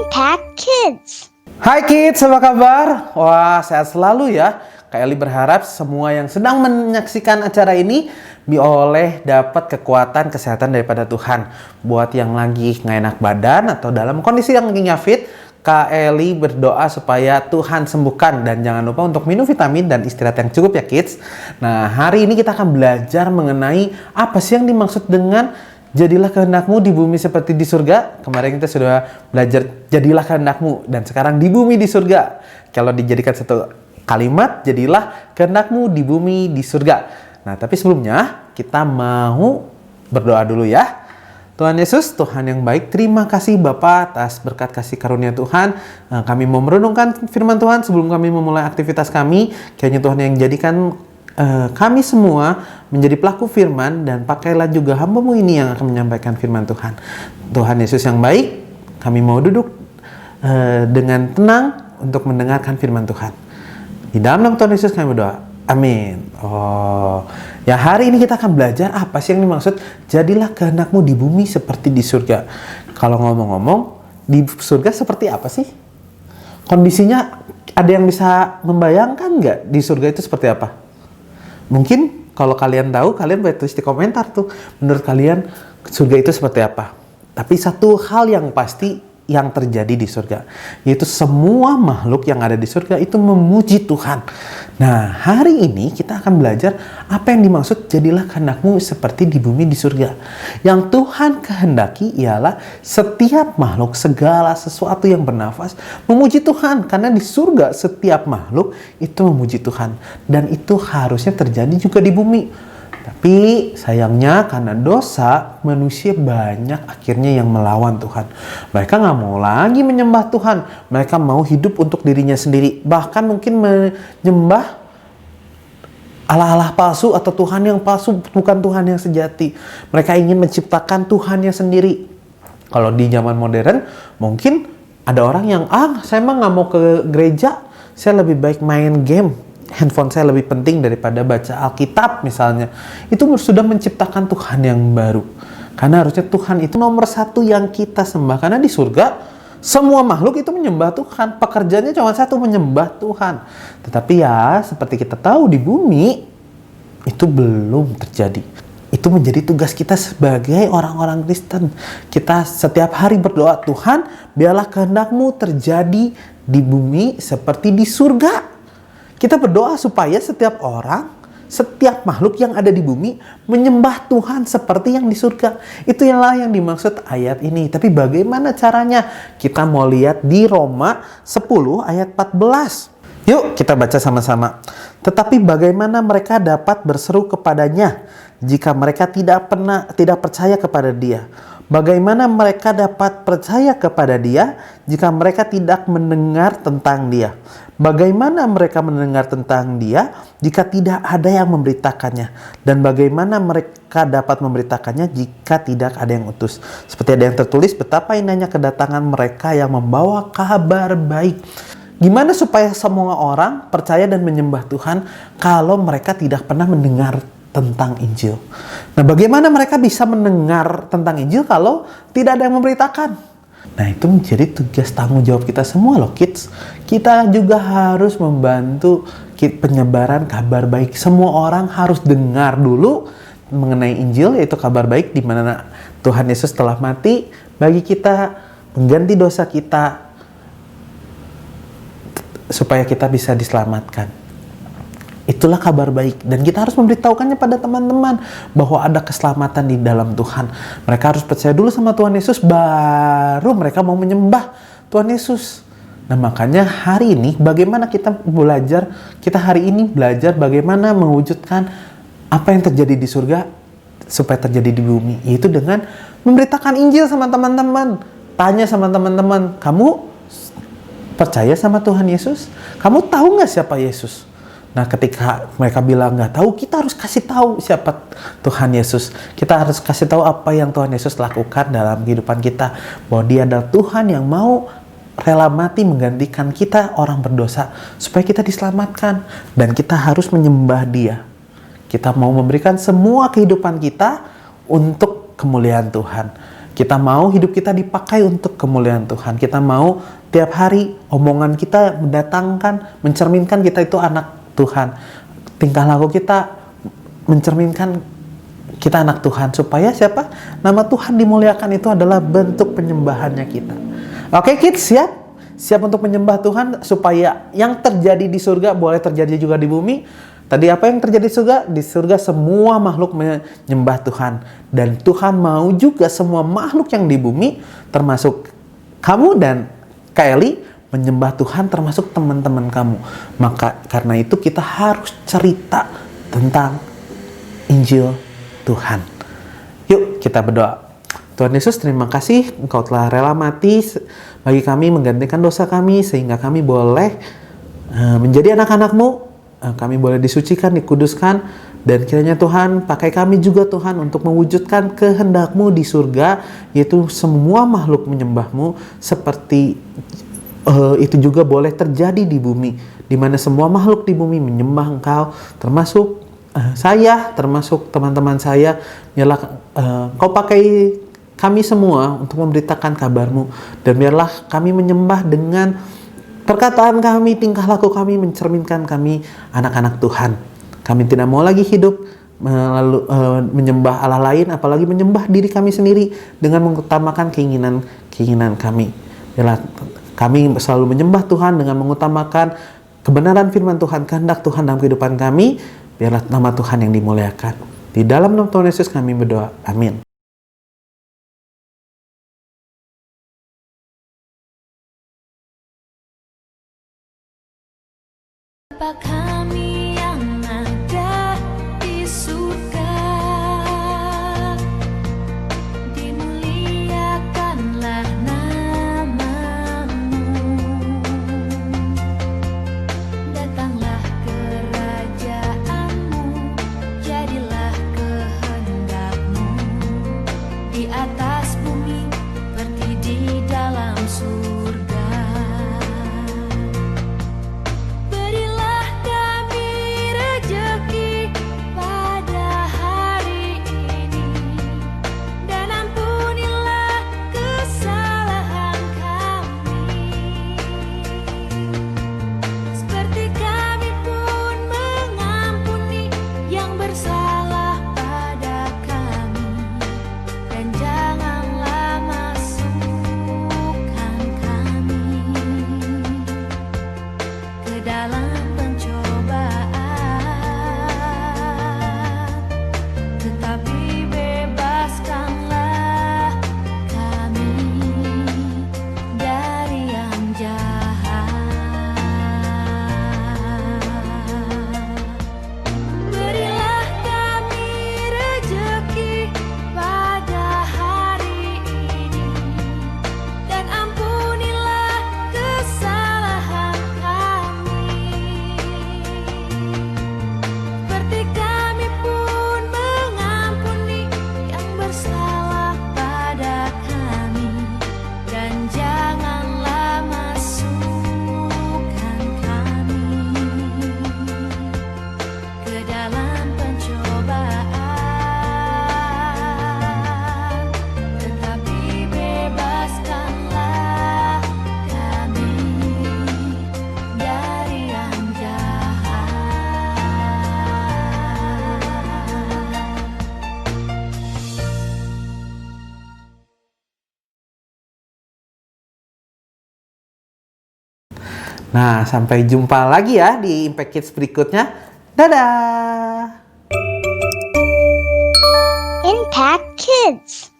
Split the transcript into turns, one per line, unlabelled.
Impact Kids.
Hai kids, apa kabar? Wah, sehat selalu ya. Kak Eli berharap semua yang sedang menyaksikan acara ini oleh dapat kekuatan kesehatan daripada Tuhan. Buat yang lagi nggak enak badan atau dalam kondisi yang lagi nggak fit, Kak Eli berdoa supaya Tuhan sembuhkan. Dan jangan lupa untuk minum vitamin dan istirahat yang cukup ya kids. Nah, hari ini kita akan belajar mengenai apa sih yang dimaksud dengan jadilah kehendakmu di bumi seperti di surga. Kemarin kita sudah belajar jadilah kehendakmu, dan sekarang di bumi di surga. Kalau dijadikan satu kalimat, jadilah kehendakmu di bumi di surga. Nah, tapi sebelumnya kita mau berdoa dulu ya. Tuhan Yesus, Tuhan yang baik, terima kasih Bapa atas berkat kasih karunia Tuhan. Kami mau merenungkan firman Tuhan sebelum kami memulai aktivitas kami. Kiranya Tuhan yang jadikan kami semua menjadi pelaku firman, dan pakailah juga hamba-Mu ini yang akan menyampaikan firman Tuhan. Tuhan Yesus yang baik, kami mau duduk dengan tenang untuk mendengarkan firman Tuhan. Di dalam nama Tuhan Yesus kami berdoa. Amin. Ya, hari ini kita akan belajar apa sih yang dimaksud jadilah kehendak-Mu di bumi seperti di surga. Kalau ngomong-ngomong, di surga seperti apa sih? Kondisinya ada yang bisa membayangkan nggak di surga itu seperti apa? Mungkin kalau kalian tahu, kalian boleh tulis di komentar tuh. Menurut kalian surga itu seperti apa? Tapi satu hal yang pasti yang terjadi di surga, yaitu semua makhluk yang ada di surga itu memuji Tuhan. Nah, hari ini kita akan belajar apa yang dimaksud jadilah kehendak-Mu seperti di bumi di surga. Yang Tuhan kehendaki ialah setiap makhluk, segala sesuatu yang bernafas memuji Tuhan. Karena di surga setiap makhluk itu memuji Tuhan. Dan itu harusnya terjadi juga di bumi. Tapi sayangnya karena dosa, manusia banyak akhirnya yang melawan Tuhan. Mereka nggak mau lagi menyembah Tuhan. Mereka mau hidup untuk dirinya sendiri. Bahkan mungkin menyembah Allah-Allah palsu atau Tuhan yang palsu, bukan Tuhan yang sejati. Mereka ingin menciptakan Tuhannya sendiri. Kalau di zaman modern, mungkin ada orang yang, saya mah nggak mau ke gereja, saya lebih baik main game. Handphone saya lebih penting daripada baca Alkitab misalnya. Itu sudah menciptakan Tuhan yang baru. Karena harusnya Tuhan itu nomor satu yang kita sembah. Karena di surga semua makhluk itu menyembah Tuhan. Pekerjaannya cuma satu, menyembah Tuhan. Tetapi ya seperti kita tahu di bumi itu belum terjadi. Itu menjadi tugas kita sebagai orang-orang Kristen. Kita setiap hari berdoa, Tuhan biarlah kehendak-Mu terjadi di bumi seperti di surga. Kita berdoa supaya setiap orang, setiap makhluk yang ada di bumi menyembah Tuhan seperti yang di surga. Itu yang dimaksud ayat ini. Tapi bagaimana caranya? Kita mau lihat di Roma 10 ayat 14. Yuk kita baca sama-sama. Tetapi bagaimana mereka dapat berseru kepadanya jika mereka tidak percaya kepada Dia? Bagaimana mereka dapat percaya kepada Dia jika mereka tidak mendengar tentang Dia? Bagaimana mereka mendengar tentang Dia jika tidak ada yang memberitakannya? Dan bagaimana mereka dapat memberitakannya jika tidak ada yang utus? Seperti ada yang tertulis, betapa indahnya kedatangan mereka yang membawa kabar baik. Gimana supaya semua orang percaya dan menyembah Tuhan kalau mereka tidak pernah mendengar tentang Injil? Nah, bagaimana mereka bisa mendengar tentang Injil kalau tidak ada yang memberitakan? Nah, itu menjadi tugas tanggung jawab kita semua loh kids. Kita juga harus membantu penyebaran kabar baik. Semua orang harus dengar dulu mengenai Injil, yaitu kabar baik di mana Tuhan Yesus telah mati bagi kita, mengganti dosa kita supaya kita bisa diselamatkan. Itulah kabar baik, dan kita harus memberitahukannya pada teman-teman bahwa ada keselamatan di dalam Tuhan. Mereka harus percaya dulu sama Tuhan Yesus, baru mereka mau menyembah Tuhan Yesus. Nah, makanya hari ini bagaimana kita hari ini belajar bagaimana mewujudkan apa yang terjadi di surga supaya terjadi di bumi, yaitu dengan memberitakan Injil sama teman-teman. Tanya sama teman-teman, kamu percaya sama Tuhan Yesus? Kamu tahu nggak siapa Yesus? Nah, ketika mereka bilang nggak tahu, kita harus kasih tahu siapa Tuhan Yesus. Kita harus kasih tahu apa yang Tuhan Yesus lakukan dalam kehidupan kita. Bahwa Dia adalah Tuhan yang mau rela mati menggantikan kita orang berdosa supaya kita diselamatkan. Dan kita harus menyembah Dia. Kita mau memberikan semua kehidupan kita untuk kemuliaan Tuhan. Kita mau hidup kita dipakai untuk kemuliaan Tuhan. Kita mau tiap hari omongan kita mencerminkan kita itu anak Tuhan. Tingkah laku kita mencerminkan kita anak Tuhan. Supaya siapa? Nama Tuhan dimuliakan, itu adalah bentuk penyembahannya kita. Oke kids, siap? Siap untuk menyembah Tuhan supaya yang terjadi di surga boleh terjadi juga di bumi. Tadi apa yang terjadi di surga? Di surga semua makhluk menyembah Tuhan. Dan Tuhan mau juga semua makhluk yang di bumi, termasuk kamu dan Kylie, menyembah Tuhan, termasuk teman-teman kamu. Maka karena itu kita harus cerita tentang Injil Tuhan. Yuk kita berdoa. Tuhan Yesus, terima kasih Engkau telah rela mati bagi kami, menggantikan dosa kami, sehingga kami boleh menjadi anak-anak-Mu. Kami boleh disucikan, dikuduskan, dan kiranya Tuhan pakai kami juga Tuhan untuk mewujudkan kehendak-Mu di surga, yaitu semua makhluk menyembah-Mu, seperti itu juga boleh terjadi di bumi, di mana semua makhluk di bumi menyembah Engkau, termasuk saya, termasuk teman-teman saya. Biarlah Kau pakai kami semua untuk memberitakan kabar-Mu, dan biarlah kami menyembah dengan perkataan kami, tingkah laku kami mencerminkan kami anak-anak Tuhan. Kami tidak mau lagi hidup menyembah Allah lain, apalagi menyembah diri kami sendiri dengan mengutamakan keinginan kami. Biarlah kami selalu menyembah Tuhan dengan mengutamakan kebenaran firman Tuhan, kehendak Tuhan dalam kehidupan kami. Biarlah nama Tuhan yang dimuliakan. Di dalam nama Tuhan Yesus kami berdoa. Amin.
Bapa kami yang ada di surga, dimuliakanlah nama-Mu. Datanglah kerajaan-Mu, jadilah kehendak-Mu di atas bumi seperti di dalam surga.
Nah, sampai jumpa lagi ya di Impact Kids berikutnya. Dadah!
Impact Kids.